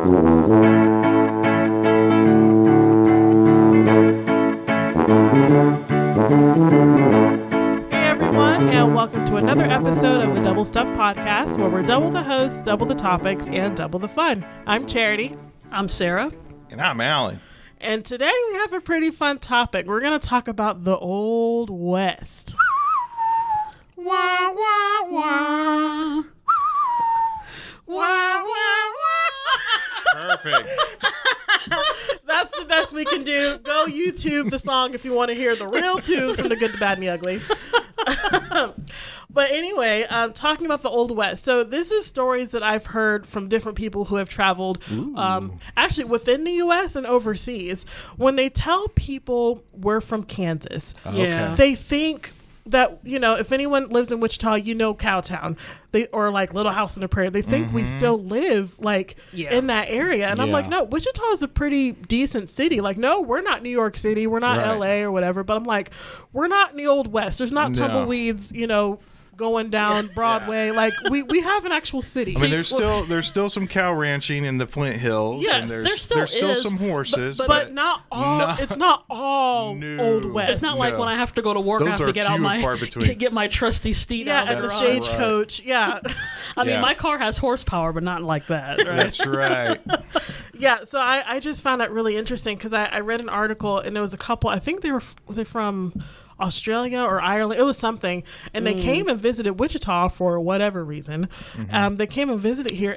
everyone, and welcome to another episode of the Double Stuff Podcast, where we're double the hosts, double the topics, and double the fun. I'm Charity. I'm Sarah. And I'm Alan. And today we have a pretty fun topic. We're going to talk about the Old West. Wah, wah, wah. Wah, wah, wah. Perfect. That's the best we can do. Go YouTube the song if you want to hear the real tune from The Good, the Bad, and the Ugly. But anyway, talking about the Old West. So this is stories that I've heard from different people who have traveled actually within the U.S. and overseas. When they tell people we're from Kansas, they think that, you know, if anyone lives in Wichita, you know Cowtown, or like Little House on the Prairie. They think we still live like in that area, and I'm like, no, Wichita is a pretty decent city. Like, no, we're not New York City, we're not LA or whatever. But I'm like, we're not in the Old West. There's not tumbleweeds, you know, going down Broadway. Like we have an actual city. I mean, there's still some cow ranching in the Flint Hills. Yes, and there's still some horses, but not all. It's not all Old West. It's not like when I have to go to work, I have to get out get my trusty steed out of the and garage. the stagecoach. Right. Yeah, I mean, my car has horsepower, but not like that. Right? That's right. Yeah, so I just found that really interesting because I read an article and there was a couple. I think they're from Australia or Ireland. It was something, and they came and visited Wichita for whatever reason. They came and visited here,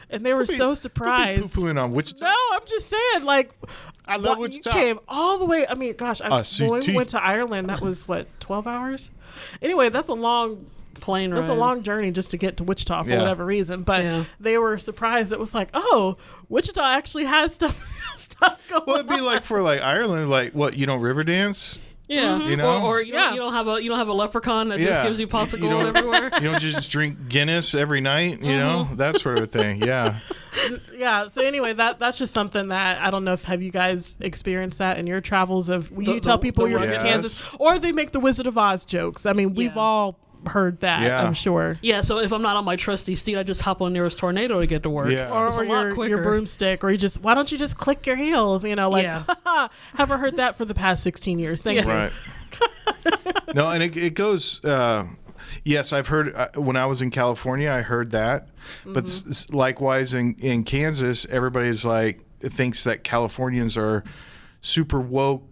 and they were so surprised. Poo-pooing on Wichita. No, I'm just saying, like, I love Wichita. You came all the way. I mean, gosh, when we went to Ireland, that was what, 12 hours. Anyway, that's a long plane ride. That's a long journey just to get to Wichita for whatever reason. But they were surprised. It was like, oh, Wichita actually has stuff going on. Well, it'd be like for like Ireland, like what, you don't river dance? Yeah, you know, or you don't have a leprechaun that just gives you popsicle everywhere. You don't just drink Guinness every night, you know, that sort of thing. Yeah. Yeah. So anyway, that's just something that I don't know if have you guys experienced that in your travels of you tell people you're from Kansas, or they make the Wizard of Oz jokes. I mean, we've all heard that, I'm sure. Yeah, so if I'm not on my trusty steed, I just hop on the nearest tornado to get to work. Yeah. Or your broomstick, or why don't you just click your heels? You know, like, haven't heard that for the past 16 years. Thank you. Right. No, and it goes, yes, I've heard, when I was in California, I heard that. But likewise in Kansas, everybody's like, thinks that Californians are super woke,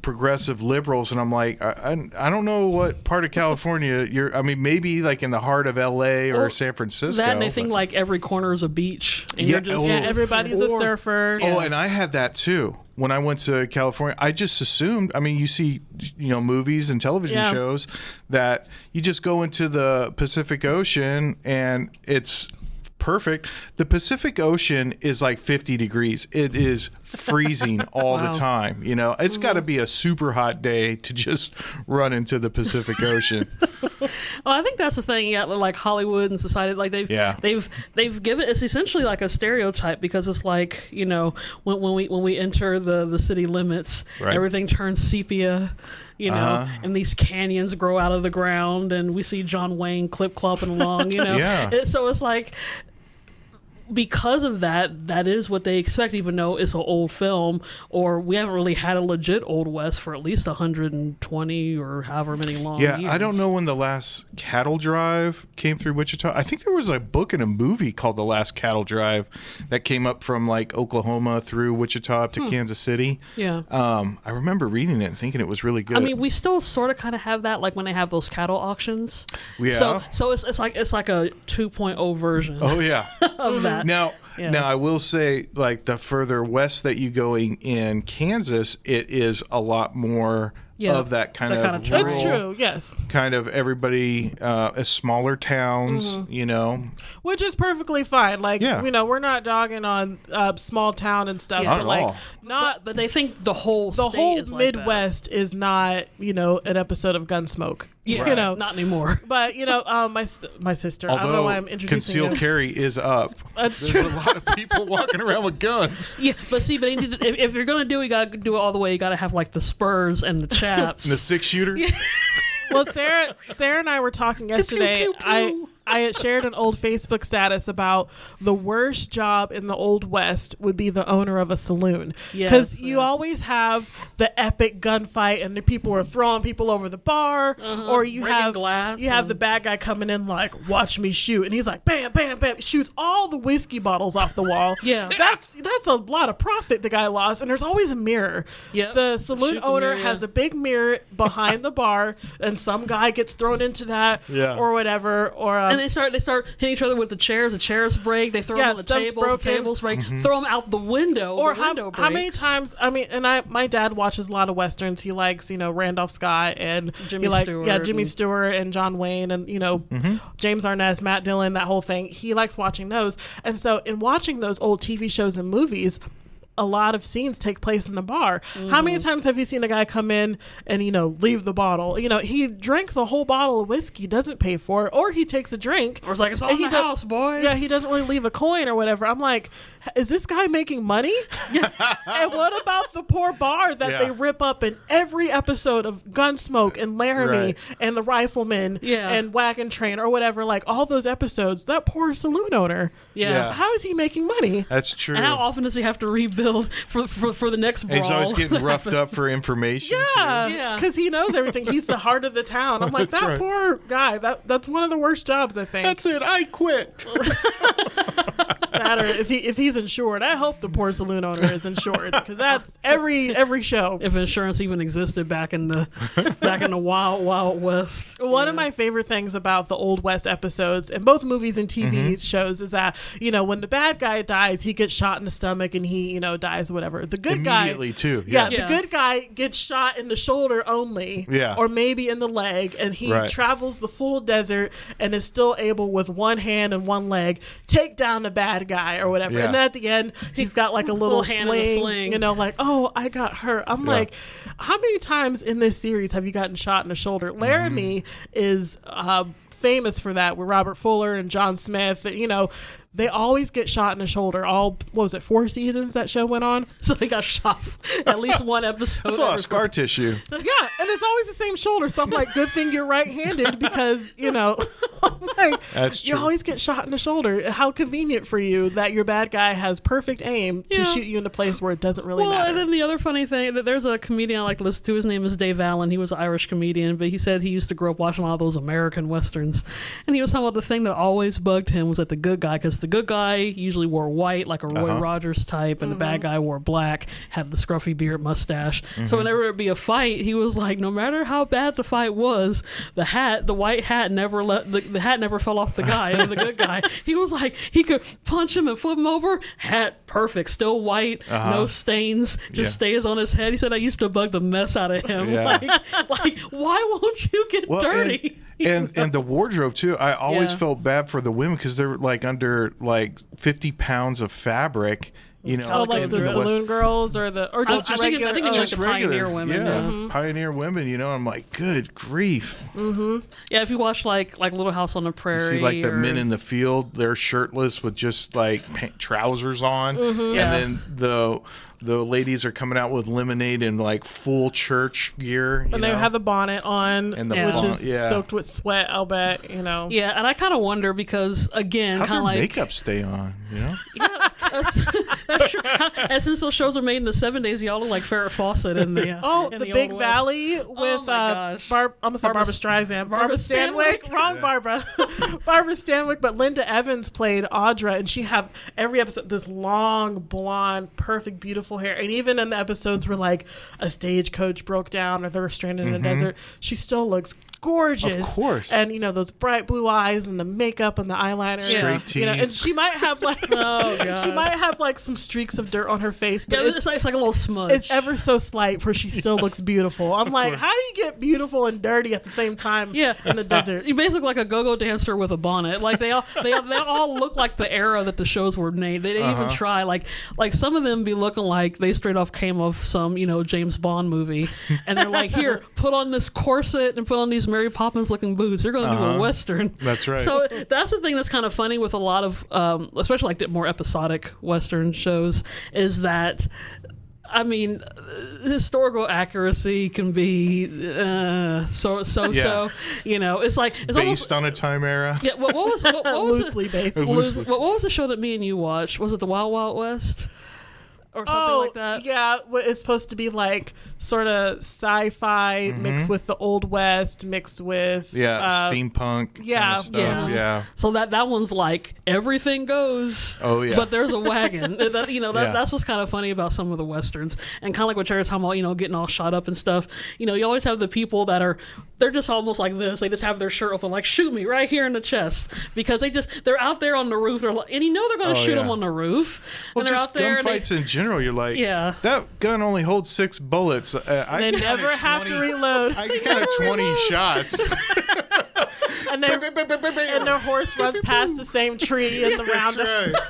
progressive liberals, and I'm like, I don't know what part of California you're. I mean, maybe like in the heart of LA or San Francisco. That, and they think like every corner is a beach. And everybody's a surfer. Oh, and I had that too when I went to California. I just assumed. I mean, you see, movies and television shows that you just go into the Pacific Ocean and it's perfect. The Pacific Ocean is like 50 degrees. It is freezing all the time. You know, it's got to be a super hot day to just run into the Pacific Ocean. Well, I think that's the thing. Yeah, like Hollywood and society, like they've given, it's essentially like a stereotype, because it's like, when we enter the city limits, everything turns sepia. And these canyons grow out of the ground, and we see John Wayne clip-clopping along, So it's like, because of that is what they expect, even though it's an old film, or we haven't really had a legit Old West for at least 120 or however many long years. I don't know when the last cattle drive came through Wichita. I think there was a book and a movie called The Last Cattle Drive that came up from like Oklahoma through Wichita up to Kansas City. Yeah. I remember reading it and thinking it was really good. I mean, we still sort of kind of have that, like when they have those cattle auctions. Yeah. So it's like a 2.0 version. Oh yeah. of that. Now I will say, like, the further west that you going in Kansas, it is a lot more of that kind of rural, that's true, yes. Kind of everybody, smaller towns, Which is perfectly fine. Like, we're not dogging on small town and stuff. Not but like, all. But they think the whole Midwest is not, an episode of Gunsmoke. Yeah, not anymore. But my sister. Although I don't know why I'm introducing concealed carry is up. That's There's true. a lot of people walking around with guns. Yeah, but see, if you're gonna do it, you gotta do it all the way. You gotta have like the spurs and the chaps and the 6-shooter. Well, Sarah and I were talking yesterday. I had shared an old Facebook status about the worst job in the Old West would be the owner of a saloon. Because you always have the epic gunfight and the people are throwing people over the bar, or you have the bad guy coming in like, watch me shoot, and he's like, bam, bam, bam, shoots all the whiskey bottles off the wall. That's a lot of profit the guy lost, and there's always a mirror. The saloon owner has a big mirror behind the bar, and some guy gets thrown into that or whatever, or and they start hitting each other with the chairs break, they throw them on the tables break, throw them out the window, or how many times, I mean, and my dad watches a lot of westerns. He likes, Randolph Scott and Jimmy Stewart and John Wayne and James Arness, Matt Dillon, that whole thing. He likes watching those, and so in watching those old TV shows and movies, a lot of scenes take place in the bar. How many times have you seen a guy come in and, leave the bottle? He drinks a whole bottle of whiskey, doesn't pay for it, or he takes a drink. Or it's like, it's all in the house, boys. Yeah, he doesn't really leave a coin or whatever. I'm like, is this guy making money? And what about the poor bar that they rip up in every episode of Gunsmoke and Laramie and The Rifleman and Wagon Train or whatever, like all those episodes, that poor saloon owner. How is he making money? That's true. And how often does he have to rebuild for the next brawl? And he's always getting roughed up for information. Because he knows everything. He's the heart of the town. I'm like, that poor guy. That's one of the worst jobs, I think. That's it. I quit. That, or if he's insured, I hope the poor saloon owner is insured, because that's every show. If insurance even existed back in the wild west. One of my favorite things about the Old West episodes in both movies and TV shows is that when the bad guy dies, he gets shot in the stomach and he dies, whatever. The good guy immediately too. The good guy gets shot in the shoulder only, or maybe in the leg, and he travels the full desert and is still able with one hand and one leg take down the bad guy or whatever. And then at the end, he's got like a little sling, like, oh, I got hurt. I'm like, how many times in this series have you gotten shot in the shoulder? Laramie is famous for that, with Robert Fuller and John Smith. They always get shot in the shoulder. All, 4 seasons that show went on? So they got shot at least one episode. That's a lot of scar tissue. Yeah, and it's always the same shoulder. So I'm like, good thing you're right-handed, because, I'm like, that's true. You always get shot in the shoulder. How convenient for you that your bad guy has perfect aim to shoot you in a place where it doesn't really matter. And then the other funny thing, that there's a comedian I like to listen to. His name is Dave Allen. He was an Irish comedian, but he said he used to grow up watching a lot of those American Westerns. And he was talking about the thing that always bugged him was that the good guy, because the good guy usually wore white, like a Roy Rogers type, and the bad guy wore black, had the scruffy beard, mustache. So whenever it'd be a fight, he was like, no matter how bad the fight was, the white hat never the hat never fell off the guy, the good guy. He was like, he could punch him and flip him over, hat perfect, still white, no stains, just stays on his head. He said, I used to bug the mess out of him. Like, why won't you get dirty? And the wardrobe too. I always felt bad for the women, because they're like under like 50 pounds of fabric. Like the saloon girls or just regular. I think it's just pioneer women. Pioneer women. I'm like, good grief. Yeah, if you watch like Little House on the Prairie, you see like the men in the field, they're shirtless with just like trousers on, and then the ladies are coming out with lemonade and like full church gear. And they have the bonnet on, which is soaked with sweat, I'll bet, Yeah, and I kind of wonder, because, again, how kind of like... makeup stay on, Yeah, that's true. And since those shows were made in the 70s, y'all look like Farrah Fawcett in the the Big Valley with almost Barbara Streisand. Barbara Stanwyck. Wrong Barbara. Barbara Stanwyck, but Linda Evans played Audra, and she had every episode this long, blonde, perfect, beautiful hair. And even in the episodes where like a stagecoach broke down or they were stranded in a desert, she still looks gorgeous. Of course. And those bright blue eyes and the makeup and the eyeliner. Straight teeth. And she might have like she might have like some streaks of dirt on her face, but it's like a little smudge. It's ever so slight, where she still looks beautiful. I'm like, how do you get beautiful and dirty at the same time in the desert? You basically look like a go-go dancer with a bonnet. Like they all look like the era that the shows were made. They didn't even try. Like some of them be looking like they straight off came off some James Bond movie, and they're like, here, put on this corset and put on these Mary Poppins looking boots. They're going to do a Western. That's right. So that's the thing that's kind of funny with a lot of, especially like the more episodic Western shows, is that I mean, historical accuracy can be so. You know, it's like it's based almost, on a time era. Yeah. What was loosely based? What was the show that me and you watched? Was it the Wild Wild West? Or something like that. Yeah, it's supposed to be like sort of sci-fi mixed with the Old West, mixed with steampunk. Yeah, kind of stuff. Yeah. So that one's like everything goes. Oh yeah. But there's a wagon. That's what's kind of funny about some of the westerns, and kind of like what Cherry's talking about. You know, getting all shot up and stuff. You know, you always have the people they're just almost like this. They just have their shirt open, like shoot me right here in the chest, because they're out there on the roof. They're like, and you know they're going to shoot them on the roof. Well, and they're just out there gunfights in general. You're like, that gun only holds 6 bullets. They never have to reload. I counted 20 shots. And their horse runs past the same tree in the roundup.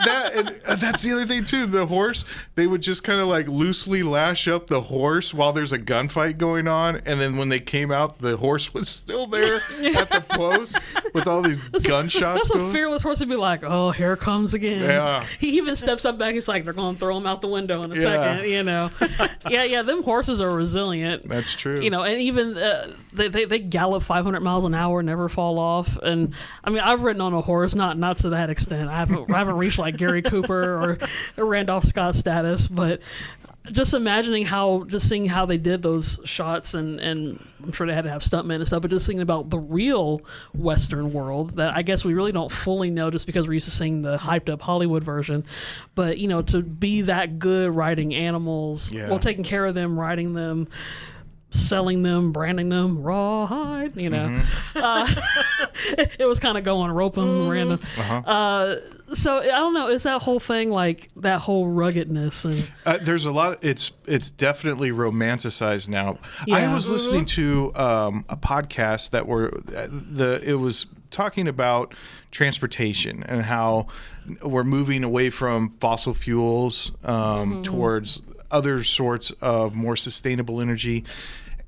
That's right. That's the other thing too. The horse, they would just kind of like loosely lash up the horse while there's a gunfight going on, and then when they came out, the horse was still there at the post with all these gunshots. That's a fearless horse to be like, oh, here comes again. Yeah. He even steps up back. He's like, they're going to throw him out the window in a second. You know. Yeah. Them horses are resilient. That's true. You know, and even they gallop 500 miles an hour, never fall off. And I mean, I've ridden on a horse, not to that extent. I haven't reached like Gary Cooper or Randolph Scott status, but just imagining seeing how they did those shots, and I'm sure they had to have stuntmen and stuff, but just thinking about the real Western world that I guess we really don't fully know just because we're used to seeing the hyped up Hollywood version. But, you know, to be that good riding animals, taking care of them, riding them, selling them, branding them, rawhide, you know. It was kind of going rope them random. So I don't know, is that whole thing like that whole ruggedness? And there's a lot. It's definitely romanticized now. I was listening to a podcast that it was talking about transportation and how we're moving away from fossil fuels towards other sorts of more sustainable energy.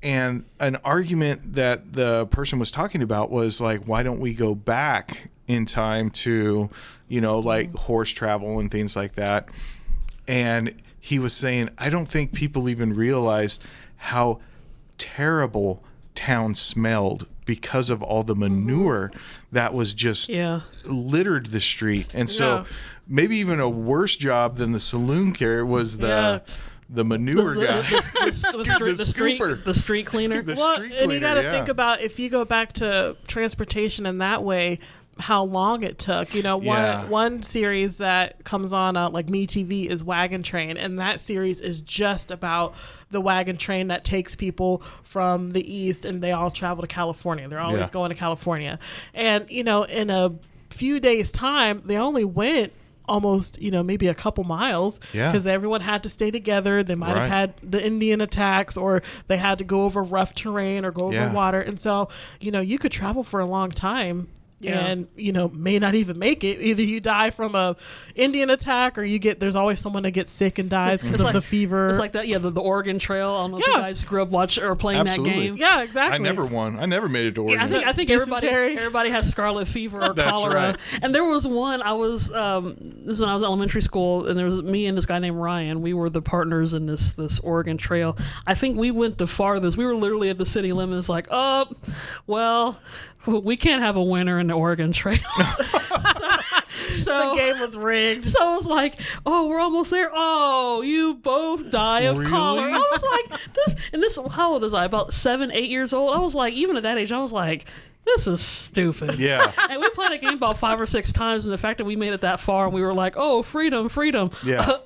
And an argument that the person was talking about was like, why don't we go back in time to, you know, like horse travel and things like that? And he was saying, I don't think people even realized how terrible town smelled because of all the manure that was just littered the street. And so maybe even a worse job than the saloon carrier was the manure guy. The street cleaner. And you got to think about, if you go back to transportation in that way, how long it took. You know, one series that comes on like MeTV is Wagon Train, and that series is just about the wagon train that takes people from the east, and they all travel to California. They're always going to California. And, you know, in a few days' time, they only went almost, you know, maybe a couple miles, because everyone had to stay together. They might have had the Indian attacks, or they had to go over rough terrain or go over water. And so, you know, you could travel for a long time and, you know, may not even make it. Either you die from a Indian attack, or there's always someone that gets sick and dies because of the fever. It's like that, the Oregon Trail. I don't know if you guys grew up watching or playing that game. Yeah, exactly. I never won. I never made it to Oregon. I think everybody has scarlet fever or cholera. Right. And there was one, this is when I was in elementary school, and there was me and this guy named Ryan. We were the partners in this Oregon Trail. I think we went the farthest. We were literally at the city limits, like, oh, well, we can't have a winner in the Oregon Trail. So the game was rigged. So it was like, oh, we're almost there. Oh, you both die of cholera. I was like, this, how old was I? About 7, 8 years old. I was like, even at that age, I was like, this is stupid. Yeah. And we played a game about 5 or 6 times, and the fact that we made it that far, and we were like, oh, freedom. Yeah.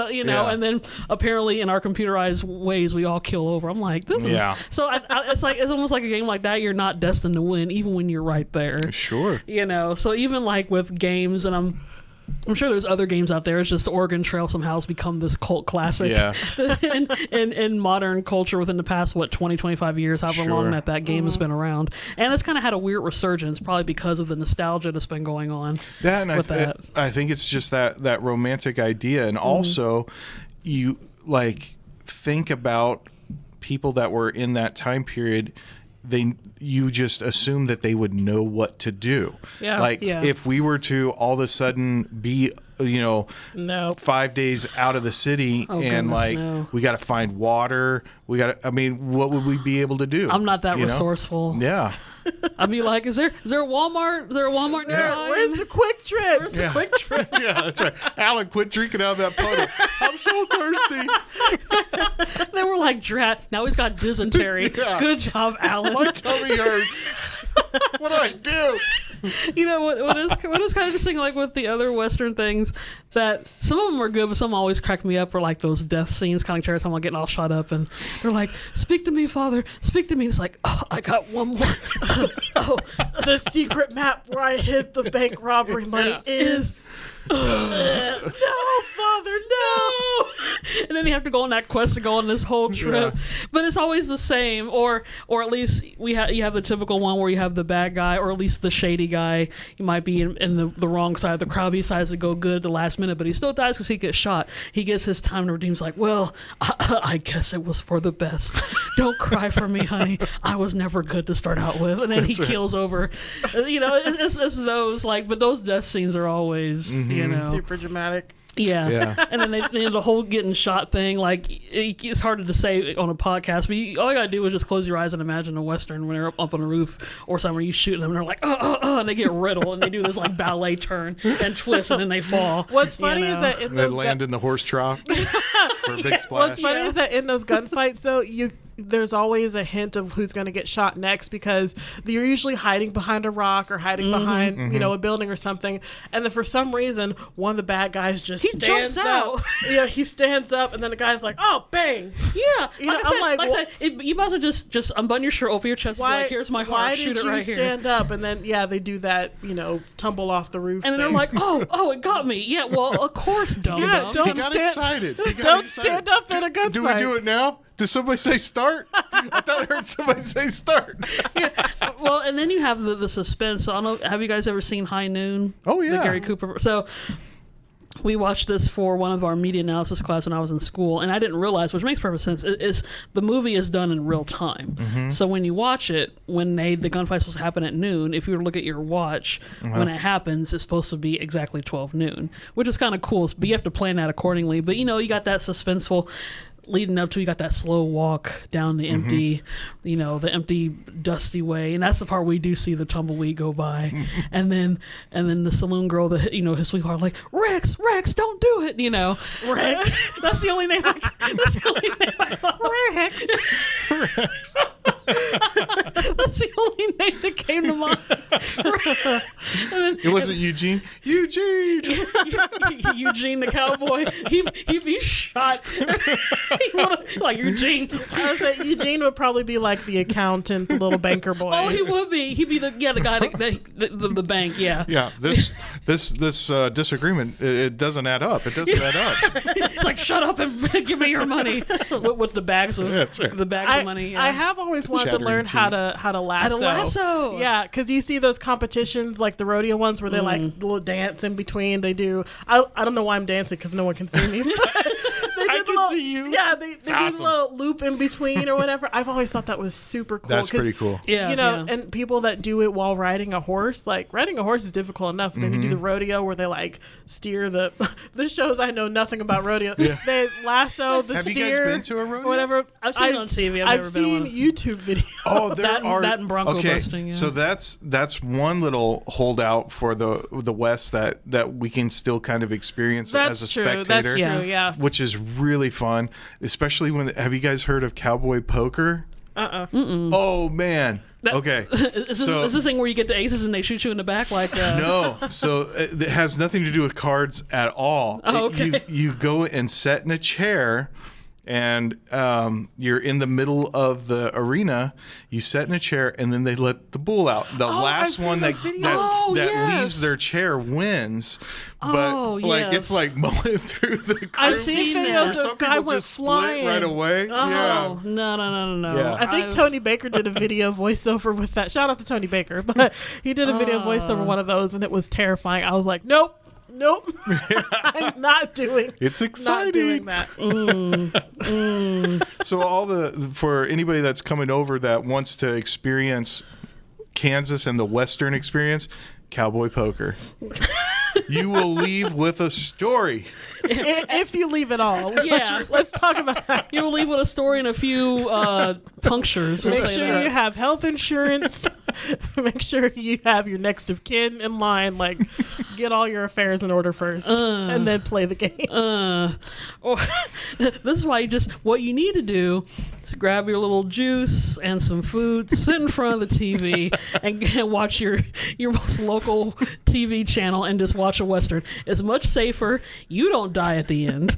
You know, and then apparently in our computerized ways, we all kill over. I'm like, this is... So it's almost like a game like that, you're not destined to win, even when you're right there. Sure. You know, so even like with games, and I'm sure there's other games out there. It's just the Oregon Trail somehow has become this cult classic in modern culture within the past, 20, 25 years, however long that game has been around. And it's kind of had a weird resurgence, probably because of the nostalgia that's been going on. I think it's just that romantic idea. And also, you like think about people that were in that time period. You just assume that they would know what to do. If we were to all of a sudden be No. 5 days out of the city, and goodness, no. we got to find water. What would we be able to do? I'm not that resourceful. Yeah. I'd be like, is there a Walmart? Is there a Walmart nearby? Where's the Quick Trip? Where's the Quick Trip? Yeah, that's right. Alan, quit drinking out of that puddle. I'm so thirsty. They were like, drat. Now he's got dysentery. Yeah. Good job, Alan. My tummy hurts. What do I do? You know what is kind of interesting, like with the other Western things, that some of them are good, but some always crack me up, or like those death scenes, kind of like time I'm getting all shot up, and they're like, "Speak to me, Father, speak to me." And it's like, oh, I got one more. The secret map where I hid the bank robbery money is. No, Father, no. And then you have to go on that quest to go on this whole trip. Yeah. But it's always the same, or at least you have the typical one where you have the bad guy, or at least the shady guy. He might be in the wrong side of the crowd. He decides to go good at the last minute, but he still dies because he gets shot. He gets his time to redeem. He's like, well, I guess it was for the best. Don't cry for me, honey. I was never good to start out with. And then he keels over. It's those, like, but those death scenes are always, super dramatic. Yeah. And then the whole getting shot thing, like, it's hard to say on a podcast, but all you gotta do is just close your eyes and imagine a Western when they're up on a roof or somewhere, you shoot them and they're like, and they get riddled and they do this like ballet turn and twist and then they fall. What's funny is that they land in the horse trough for a big splash. What's funny is that in those gunfights, though, there's always a hint of who's going to get shot next, because they're usually hiding behind a rock or hiding behind, a building or something. And then for some reason, one of the bad guys just stands out. Yeah, he stands up, and then the guy's like, "Oh, bang!" Yeah, I said, you might as well just unbutton your shirt, open your chest, and be like, "Here's my heart, shoot it right here." Why did you stand up? And then they do that, tumble off the roof. And then they're like, "Oh, it got me." Yeah, well, of course, dumb. Yeah, he got excited. Don't stand up in a gunfight. Do we do it now? Did somebody say start? I thought I heard somebody say start. Yeah. Well, and then you have the suspense. So I don't know, have you guys ever seen High Noon? Oh, yeah. The Gary Cooper. So we watched this for one of our media analysis class when I was in school, and I didn't realize, which makes perfect sense, is the movie is done in real time. Mm-hmm. So when you watch it, when the gunfight's supposed to happen at noon, if you were to look at your watch, when it happens, it's supposed to be exactly 12 noon, which is kind of cool. But you have to plan that accordingly. But, you got that suspenseful leading up to, you got that slow walk down the empty, the empty, dusty way, and that's the part we do see the tumbleweed go by, and then the saloon girl, his sweetheart, like, Rex, don't do it, Rex. That's the only name. That's the only name I thought. Rex. That's the only name that came to mind. It wasn't Eugene. Eugene the cowboy. He'd be shot. Like Eugene. I would say Eugene would probably be like the accountant, the little banker boy. Oh, he would be. He'd be the guy the bank. Yeah. Yeah. This disagreement, it doesn't add up. It doesn't add up. It's like, shut up and give me your money with the bags of of money. Yeah. I have always wanted to learn how to lasso. Yeah, because you see those competitions like the rodeo ones where they like little dance in between. They do. I don't know why I'm dancing because no one can see me. I can see you. Yeah, they do a little loop in between or whatever. I've always thought that was super cool. That's pretty cool. Yeah, and people that do it while riding a horse, like riding a horse is difficult enough. And then you do the rodeo where they like steer the. This shows I know nothing about rodeo. Yeah. They lasso the steer. Have you guys been to a rodeo? Whatever. I've seen it on TV. I've never been on seen YouTube videos. Oh, that and bronco busting. Yeah. So that's one little holdout for the West that we can still kind of experience as a spectator. That's true. Yeah. Which is really fun, especially when. Have you guys heard of Cowboy Poker? Oh man. Okay. Is this thing where you get the aces and they shoot you in the back like No. So it has nothing to do with cards at all. Oh, okay. You go and sit in a chair, and you're in the middle of the arena. You sit in a chair, and then they let the bull out. The last one that leaves their chair wins. But it's like mowing through the crowd. I've seen videos of guy went just flying right away. Oh, yeah. No. Yeah. I think Tony Baker did a video voiceover with that. Shout out to Tony Baker, but he did a video voiceover one of those, and it was terrifying. I was like, nope. I'm not doing. It's exciting. Not doing that. So for anybody that's coming over that wants to experience Kansas and the Western experience, Cowboy Poker. You will leave with a story. If you leave at all. Yeah. Let's talk about that. You will leave with a story and a few punctures. Make sure you have health insurance. Make sure you have your next of kin in line. Like, get all your affairs in order first, and then play the game. This is why what you need to do is grab your little juice and some food, sit in front of the TV, and watch your most local TV channel and just watch a Western. It's much safer. You don't die at the end.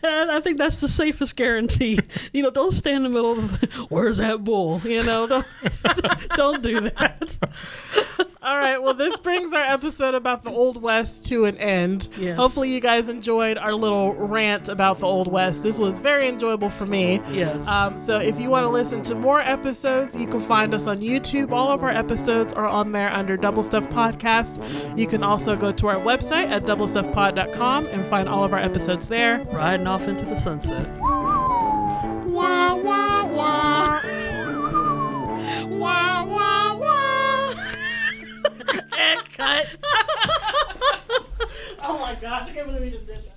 And I think that's the safest guarantee. Don't stand in the middle of where's that bull? Don't do that. All right. Well, this brings our episode about the Old West to an end. Yes. Hopefully you guys enjoyed our little rant about the Old West. This was very enjoyable for me. Yes. So if you want to listen to more episodes, you can find us on YouTube. All of our episodes are on there under Double Stuff Podcast. You can also go to our website at doublestuffpod.com and find all of our episodes there. Riding off into the sunset. Wah, wah, wah. Wah, wah, wah. And cut. Oh my gosh, I can't believe we just did that.